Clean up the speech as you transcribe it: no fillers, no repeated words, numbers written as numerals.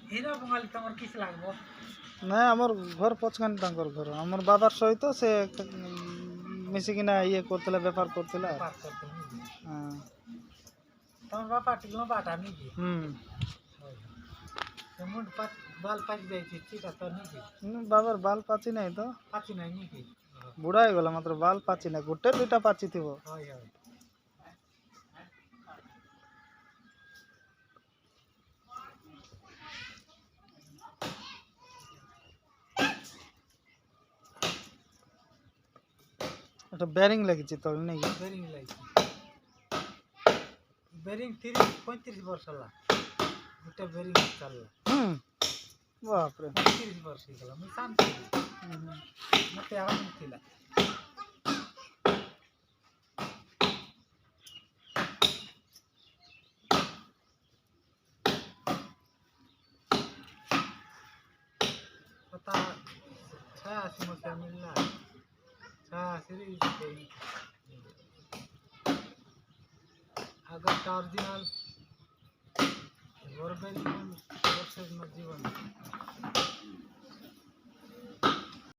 হীরা বঙালী তোমার কিস লাগবো? না আমার ঘর পছকানি তাঙ্কর ঘর আমার বাবার সহিত সে মিশিকিনা ইয়ে করতেলা ব্যাপার করতেলা পার করতে নিবি। হ্যাঁ তোমার বাপা টিকলো বাটা নিবি। হুম মুন্ড পাত বাল পাক যাইছে চিটা তো নিবি। বাবার বাল পাচি নাই তো পাতি নাই নিবি। বুড়া হয়ে গেল মাত্র বাল পাচি না গোটে দুইটা পাচি থিব হয় হয়। একটা ব্যারিং লাগিয়েছি তোর নাকি বেরিং লাগছে। বেরিং 30-35 বর্ষ লা। গোটা বেরিং চাললা। হুম বাপরে 35 বর্ষ গেল। আমি শান্তি। মতে এখন ଥିଲା। पता 86 मते मिलना 86 अगर ओरिजिनल गवर्नमेंट वर्सेस जीवन